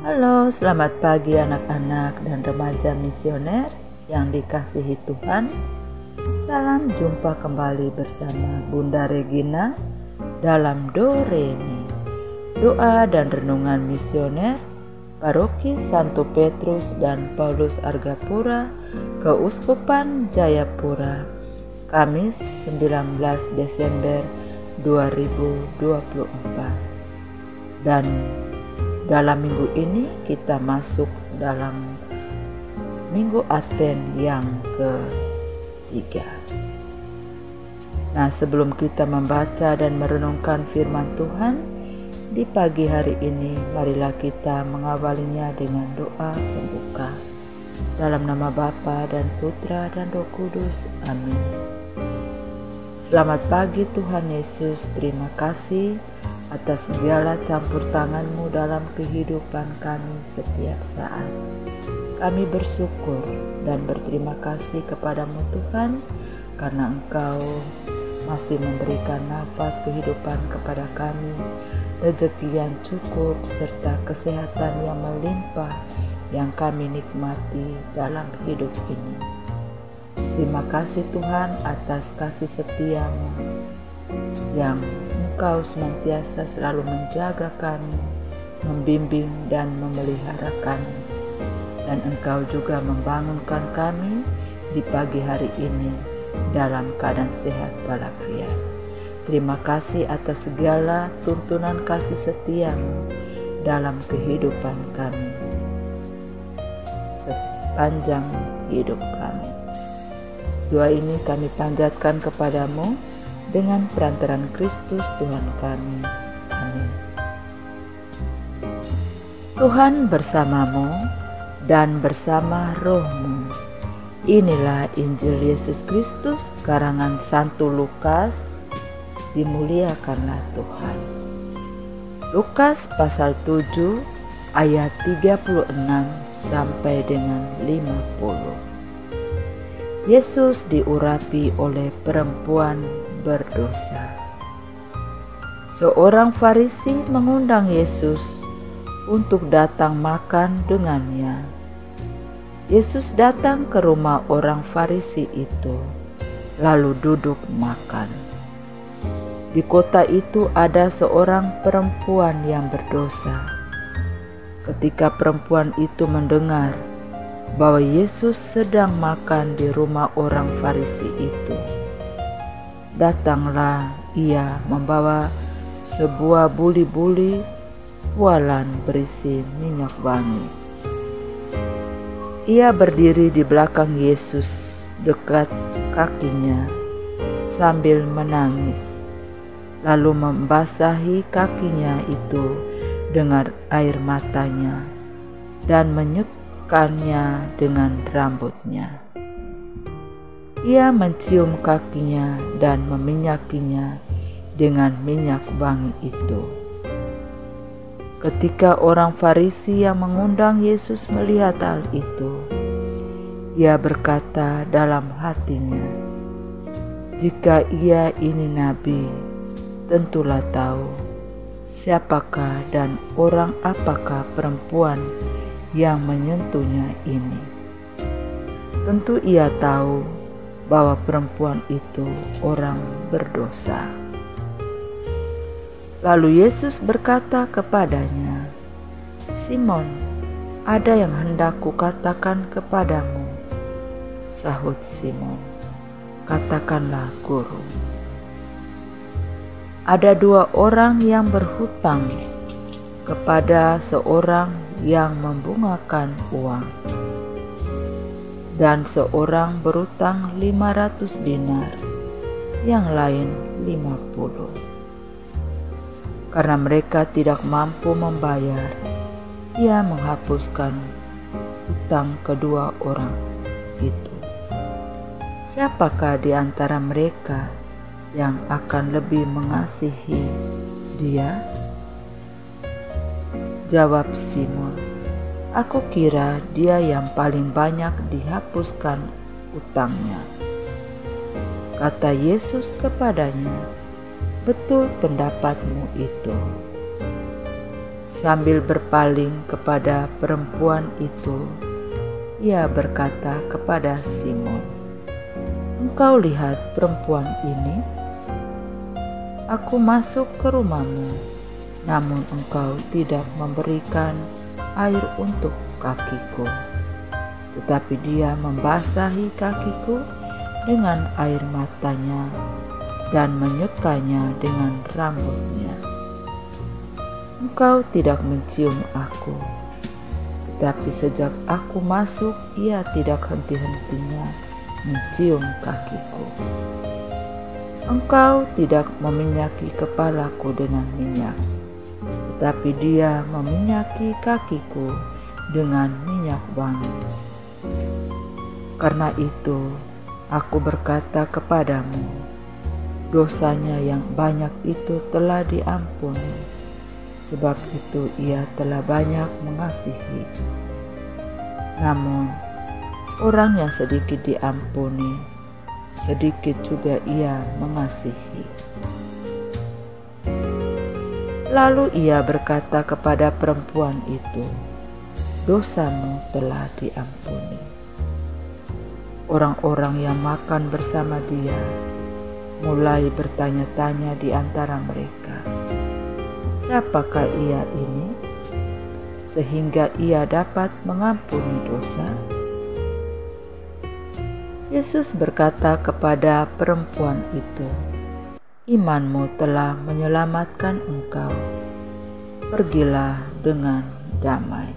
Halo, selamat pagi anak-anak dan remaja misioner yang dikasihi Tuhan. Salam jumpa kembali bersama Bunda Regina dalam Do Re Mi, doa dan renungan misioner Paroki Santo Petrus dan Paulus Argapura, Keuskupan Jayapura, Kamis 19 Desember 2024. Dan dalam minggu ini kita masuk dalam minggu Advent yang ketiga. Nah, sebelum kita membaca dan merenungkan firman Tuhan di pagi hari ini, marilah kita mengawalinya dengan doa pembuka. Dalam nama Bapa dan Putra dan Roh Kudus. Amin. Selamat pagi Tuhan Yesus, terima kasih atas segala campur tangan-Mu dalam kehidupan kami setiap saat. Kami bersyukur dan berterima kasih kepada-Mu Tuhan, karena Engkau masih memberikan nafas kehidupan kepada kami, rezeki yang cukup, serta kesehatan yang melimpah yang kami nikmati dalam hidup ini. Terima kasih Tuhan atas kasih setia-Mu yang Engkau senantiasa selalu menjaga kami, membimbing dan memelihara kami. Dan Engkau juga membangunkan kami di pagi hari ini dalam keadaan sehat walafiat. Terima kasih atas segala tuntunan kasih setia-Mu dalam kehidupan kami sepanjang hidup kami. Doa ini kami panjatkan kepada-Mu dengan perantaraan Kristus Tuhan kami. Amin. Tuhan bersamamu dan bersama roh-Mu. Inilah Injil Yesus Kristus karangan Santo Lukas. Dimuliakanlah Tuhan. Lukas pasal 7 ayat 36 sampai dengan 50. Yesus diurapi oleh perempuan berdosa. Seorang Farisi mengundang Yesus untuk datang makan dengannya. Yesus datang ke rumah orang Farisi itu, lalu duduk makan. Di kota itu ada seorang perempuan yang berdosa. Ketika perempuan itu mendengar bahwa Yesus sedang makan di rumah orang Farisi itu, datanglah ia membawa sebuah buli-buli pualan berisi minyak wangi. Ia berdiri di belakang Yesus dekat kakinya sambil menangis, lalu membasahi kakinya itu dengan air matanya dan menyekanya dengan rambutnya. Ia mencium kakinya dan meminyakinya dengan minyak wangi itu. Ketika orang Farisi yang mengundang Yesus melihat hal itu, ia berkata dalam hatinya, "Jika ia ini nabi, tentulah tahu siapakah dan orang apakah perempuan yang menyentuhnya ini. Tentu ia tahu bahwa perempuan itu orang berdosa." Lalu Yesus berkata kepadanya, "Simon, ada yang hendak kukatakan kepadamu." Sahut Simon, "Katakanlah, Guru." Ada dua orang yang berhutang kepada seorang yang membungakan uang, dan seorang berutang 500 dinar, yang lain 50. Karena mereka tidak mampu membayar, ia menghapuskan hutang kedua orang itu. Siapakah di antara mereka yang akan lebih mengasihi dia? Jawab Simon, "Aku kira dia yang paling banyak dihapuskan utangnya." Kata Yesus kepadanya, "Betul pendapatmu itu." Sambil berpaling kepada perempuan itu, ia berkata kepada Simon, "Engkau lihat perempuan ini? Aku masuk ke rumahmu, namun engkau tidak memberikan air untuk kakiku. Tetapi dia membasahi kakiku dengan air matanya dan menyekanya dengan rambutnya. Engkau tidak mencium aku, tetapi sejak aku masuk ia tidak henti-hentinya mencium kakiku. Engkau tidak meminyaki kepalaku dengan minyak, tetapi dia meminyaki kakiku dengan minyak wangi. Karena itu aku berkata kepadamu, dosanya yang banyak itu telah diampuni, sebab itu ia telah banyak mengasihi. Namun orang yang sedikit diampuni, sedikit juga ia mengasihi." Lalu ia berkata kepada perempuan itu, "Dosamu telah diampuni." Orang-orang yang makan bersama dia mulai bertanya-tanya di antara mereka, "Siapakah ia ini, sehingga ia dapat mengampuni dosa?" Yesus berkata kepada perempuan itu, "Imanmu telah menyelamatkan engkau. Pergilah dengan damai."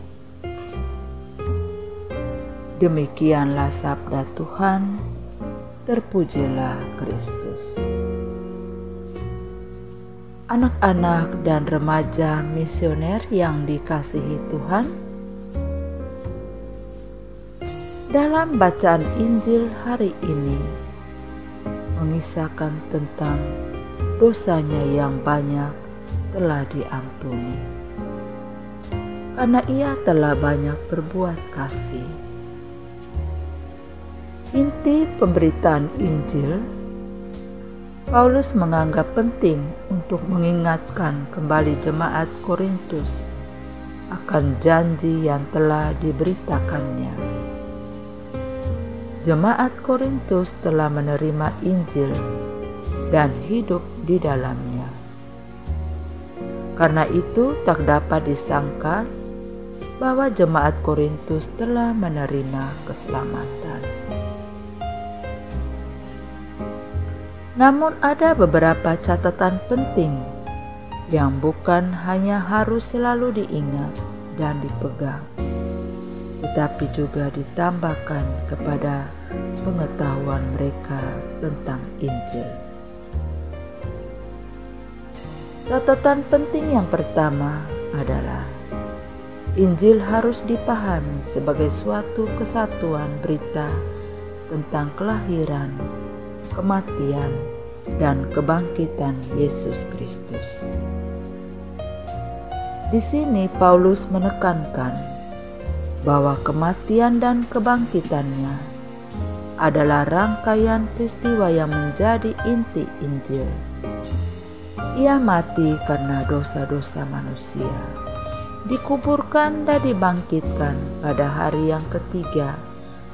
Demikianlah sabda Tuhan. Terpujilah Kristus. Anak-anak dan remaja misioner yang dikasihi Tuhan, dalam bacaan Injil hari ini mengisahkan tentang dosanya yang banyak telah diampuni, karena ia telah banyak berbuat kasih. Inti pemberitaan Injil, Paulus menganggap penting untuk mengingatkan kembali jemaat Korintus akan janji yang telah diberitakannya. Jemaat Korintus telah menerima Injil dan hidup di dalamnya. Karena itu tak dapat disangka bahwa jemaat Korintus telah menerima keselamatan. Namun ada beberapa catatan penting yang bukan hanya harus selalu diingat dan dipegang, tetapi juga ditambahkan kepada pengetahuan mereka tentang Injil. Catatan penting yang pertama adalah Injil harus dipahami sebagai suatu kesatuan berita tentang kelahiran, kematian, dan kebangkitan Yesus Kristus. Di sini Paulus menekankan bahwa kematian dan kebangkitannya adalah rangkaian peristiwa yang menjadi inti Injil. Ia mati karena dosa-dosa manusia, dikuburkan dan dibangkitkan pada hari yang ketiga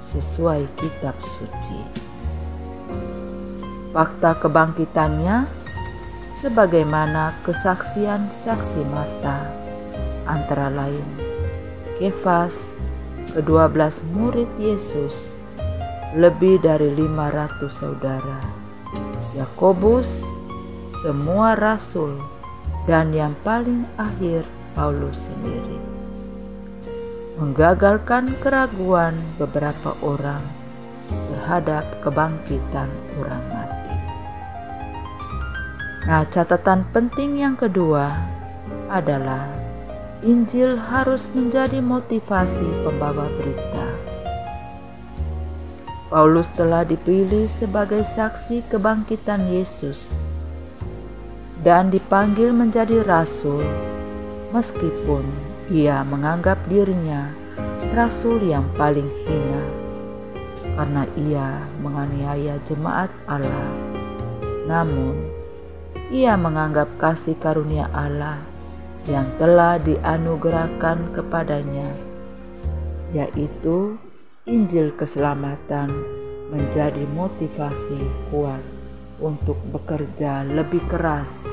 sesuai kitab suci. Fakta kebangkitannya sebagaimana kesaksian saksi mata, antara lain Kefas, ke-12 murid Yesus, lebih dari 500 saudara, Yakobus, semua rasul, dan yang paling akhir Paulus sendiri. Menggagalkan keraguan beberapa orang terhadap kebangkitan orang mati. Nah, catatan penting yang kedua adalah Injil harus menjadi motivasi pembawa berita. Paulus telah dipilih sebagai saksi kebangkitan Yesus dan dipanggil menjadi rasul, meskipun ia menganggap dirinya rasul yang paling hina karena ia menganiaya jemaat Allah. Namun ia menganggap kasih karunia Allah yang telah dianugerahkan kepadanya, yaitu Injil keselamatan, menjadi motivasi kuat untuk bekerja lebih keras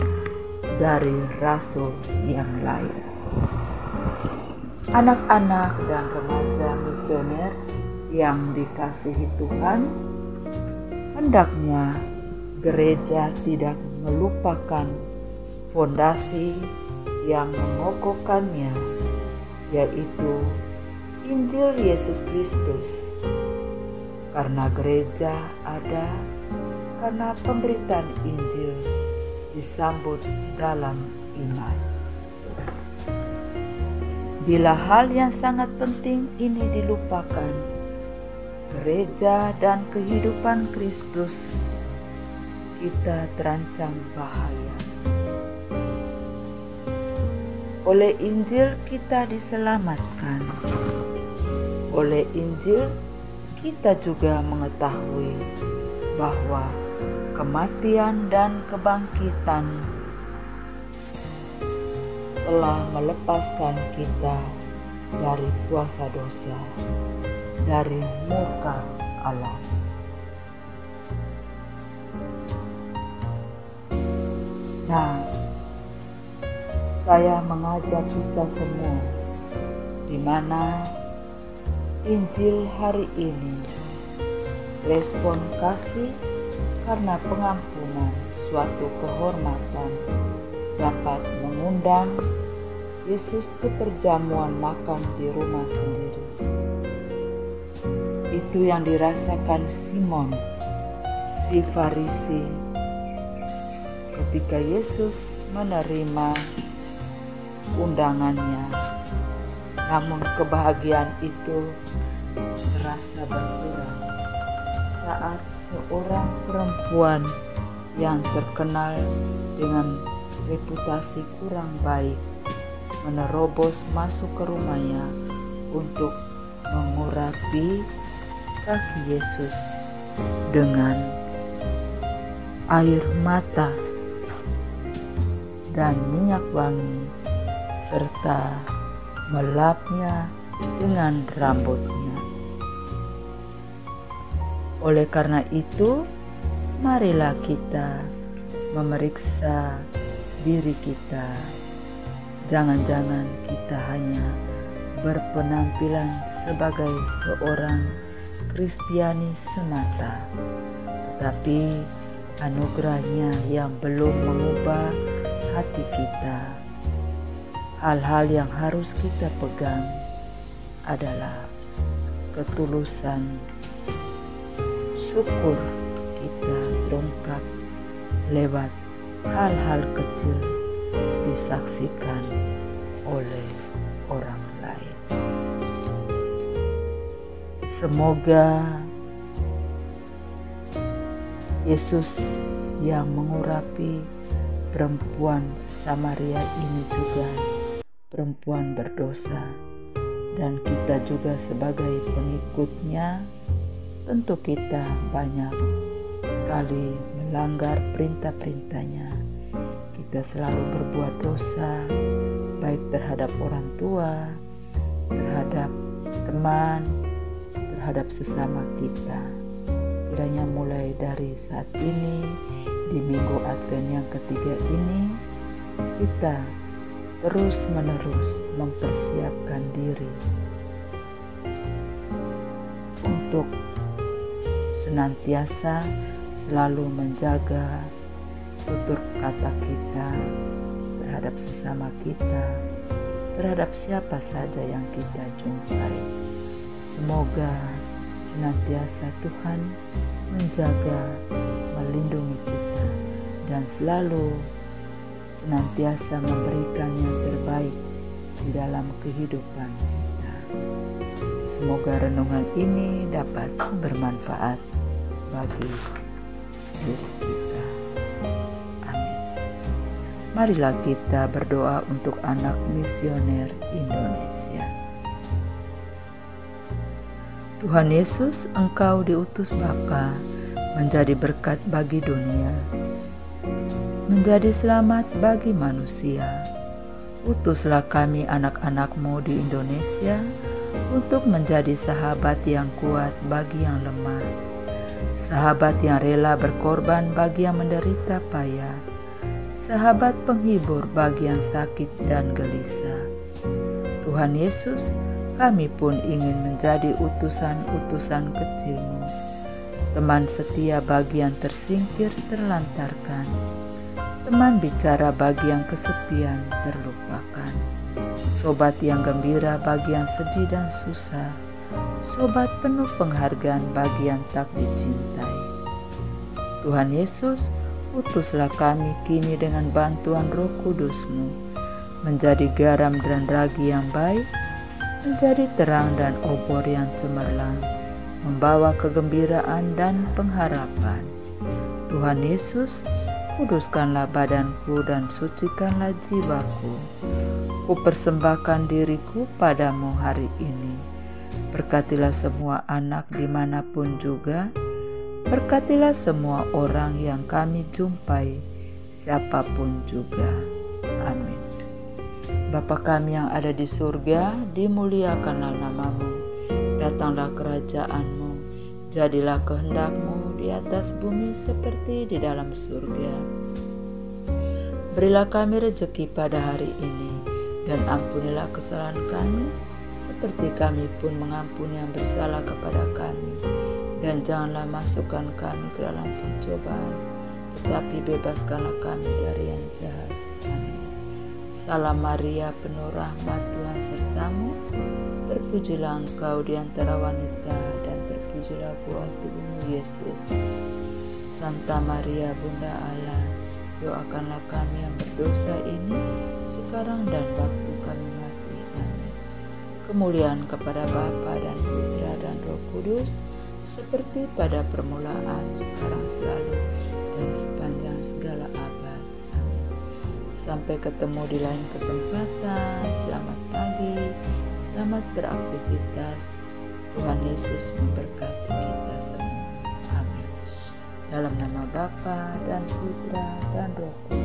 dari rasul yang lain. Anak-anak dan remaja misioner yang dikasihi Tuhan, hendaknya gereja tidak melupakan fondasi yang mengokohkannya, yaitu Injil Yesus Kristus. Karena gereja ada karena pemberitaan Injil disambut dalam iman. Bila hal yang sangat penting ini dilupakan, gereja dan kehidupan Kristus, kita terancam bahaya. Oleh Injil kita diselamatkan. Oleh Injil kita juga mengetahui bahwa kematian dan kebangkitan telah melepaskan kita dari kuasa dosa, dari murka Allah. Nah, saya mengajak kita semua, di mana Injil hari ini, respon kasih karena pengampunan suatu kehormatan, dapat mengundang Yesus ke perjamuan makan di rumah sendiri. Itu yang dirasakan Simon, si Farisi, ketika Yesus menerima undangannya. Namun kebahagiaan itu terasa berkurang saat seorang perempuan yang terkenal dengan reputasi kurang baik menerobos masuk ke rumahnya untuk mengurapi kaki Yesus dengan air mata dan minyak wangi, serta melapnya dengan rambutnya. Oleh karena itu, marilah kita memeriksa diri kita. Jangan-jangan kita hanya berpenampilan sebagai seorang Kristiani semata, tetapi anugerahnya yang belum mengubah hati kita. Hal-hal yang harus kita pegang adalah ketulusan, syukur kita terungkap lewat hal-hal kecil disaksikan oleh orang lain. Semoga Yesus yang mengurapi perempuan Samaria ini juga perempuan berdosa, dan kita juga sebagai pengikutnya, tentu kita banyak sekali melanggar perintah-perintahnya. Kita selalu berbuat dosa, baik terhadap orang tua, terhadap teman, terhadap sesama kita. Kiranya mulai dari saat ini, di minggu Advent yang ketiga ini, kita terus-menerus mempersiapkan diri untuk senantiasa selalu menjaga tutur kata kita terhadap sesama kita, terhadap siapa saja yang kita jumpai. Semoga senantiasa Tuhan menjaga, melindungi kita, dan selalu senantiasa memberikan yang terbaik di dalam kehidupan kita. Semoga renungan ini dapat bermanfaat bagi diri kita. Amin. Marilah kita berdoa untuk anak misioner Indonesia. Tuhan Yesus, Engkau diutus Bapa menjadi berkat bagi dunia, menjadi selamat bagi manusia. Utuslah kami anak-anak-Mu di Indonesia untuk menjadi sahabat yang kuat bagi yang lemah, sahabat yang rela berkorban bagi yang menderita payah, sahabat penghibur bagi yang sakit dan gelisah. Tuhan Yesus, kami pun ingin menjadi utusan-utusan kecil-Mu, teman setia bagi yang tersingkir terlantarkan, teman bicara bagi yang kesepian terlupakan, sobat yang gembira bagi yang sedih dan susah, sobat penuh penghargaan bagi yang tak dicintai. Tuhan Yesus, utuslah kami kini dengan bantuan Roh Kudus-Mu, menjadi garam dan ragi yang baik, menjadi terang dan obor yang cemerlang, membawa kegembiraan dan pengharapan. Tuhan Yesus, kuduskanlah badanku dan sucikanlah jiwaku. Kupersembahkan diriku padamu hari ini. Berkatilah semua anak dimanapun juga. Berkatilah semua orang yang kami jumpai, siapapun juga. Amin. Bapa kami yang ada di surga, dimuliakanlah nama-Mu. Datanglah kerajaan-Mu. Jadilah kehendak-Mu di atas bumi seperti di dalam surga. Berilah kami rezeki pada hari ini, dan ampunilah kesalahan kami, seperti kami pun mengampuni yang bersalah kepada kami. Dan janganlah masukkan kami ke dalam pencobaan, tetapi bebaskanlah kami dari yang jahat. Amin. Salam Maria, penuh rahmat, Tuhan sertamu. Terpujilah engkau di antara wanita, dan terpujilah buah tubuhmu Yesus. Santa Maria, Bunda Allah, doakanlah kami yang berdosa ini, sekarang dan waktu kami mati. Amin. Kemuliaan kepada Bapa dan Putra dan Roh Kudus, seperti pada permulaan, sekarang, selalu, dan sepanjang segala abad. Amin. Sampai ketemu di lain kesempatan. Selamat pagi, selamat beraktivitas. Tuhan Yesus memberkati kita semua. Amin. Dalam nama Bapa dan Putra dan Roh Kudus.